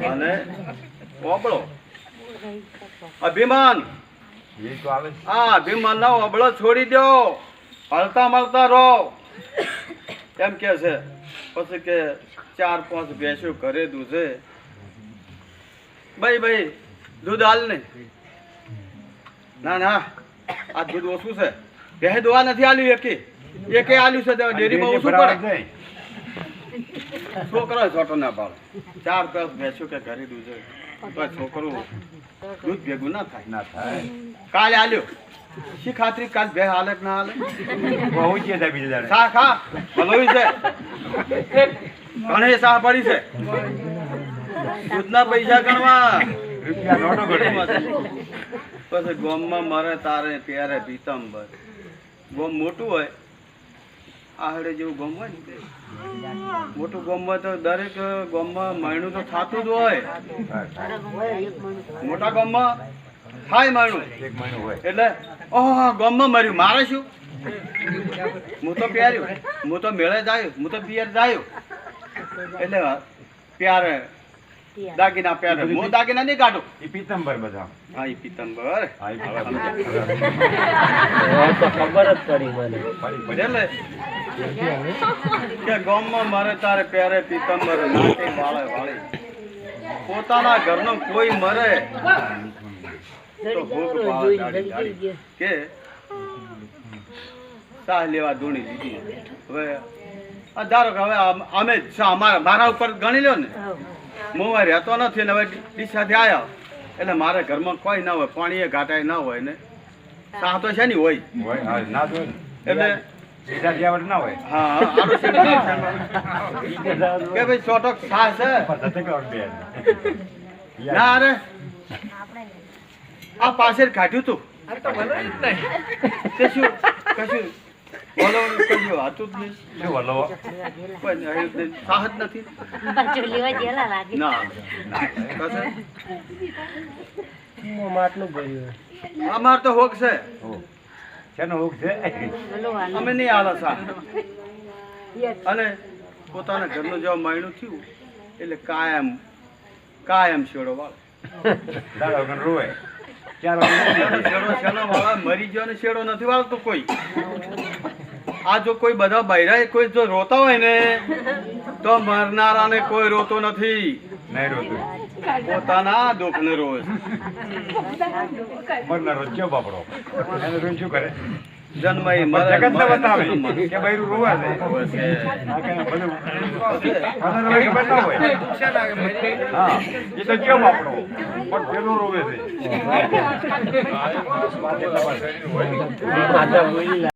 અને ઓબળો અભિમાન હા અભિમાન ના ઓબળો છોડી દો હલતા મળતા રહો એમ કે છે પછી કે 4-5 ભેંસો ઘરે દૂધે ભાઈ દૂધ હાલ ને ના આ દૂધ ઓછું છે ભેંસ દોવા નથી આલ્યું એકે આલ્યું છે ડેરીમાં ઓછું પડે છોકરો છોટો ના પાડે 4-5 ભેંસો કે ઘરે દૂધે છોકરું દૂધ ભેગું ના થાય કાલે આલ્યો શી ખાતરી કાલ બે હાલે કે ના હાલે બહુ છે બીજા સા ખા ભલોઈ છે ઘણી સા પડી છે દૂધના પૈસા ગણવા રૂપિયા નોટો ગણવા પછી ગોમમાં મરે તારે ત્યારે પીતંબર ગોમ મોટું હોય આહડે જેવું ગોમ હોય ને મોટું ગોમ હોય તો દરેક ગોમમાં મહિનું તો થતું જ હોય મોટા ગોમમાં થાય મહિનું એટલે ઓહ ગોમમાં મર્યું મારે શું હું તો પ્યાર્યું હું તો મેળે જાયું હું તો પિયર જાયું એટલે પ્યારે દાગીના પ્યારે હું દાગીના નહીં કાઢું એ પીતંબર બધા હા એ પીતંબર ખબર જ પડી મને કે ગામમાં મારે તારે પ્યારે પીતંબર નાકે વાળે પોતાના ઘરનો કોઈ મરે તો ભોગ પાડે કે સાહ લેવા ધૂણી દીધી હવે ધારો કે હવે અમે મારા ઉપર ગણી લો ને હું રહેતો નથી ને હવે ડીસાથી આવ્યા એટલે મારે ઘરમાં કોઈ ના હોય પાણી ઘાટાય ના હોય ને સાહ તો છે ને હોય એટલે ના હોય હા કે ભાઈ ચોટક સાહ છે ના અરે આ પાછળ કાઢ્યું તું કશું બોલો કશું હતું જ નહીં સાહસ નથી અમાર તો હોક છે અમે નહીં આલા સા અને પોતાના ઘરનું જેવા મહિનું થયું એટલે કાયમ શેડો વાળો મરી ગયો ને શેડો નથી વાળતો કોઈ આ જો કોઈ બધા બૈરા કોઈ જો રોતા હોય ને તો મરનારાને કોઈ રોતો નથી પોતાના દુઃખ ને રોજ મરનારો કેવો બાપડો એને રોજ શું કરે જન્મય મરે જગત બતાવે કે બૈરું રોવા છે બધું હા એ તો કેવો બાપડો પણ પેલો રોવે છે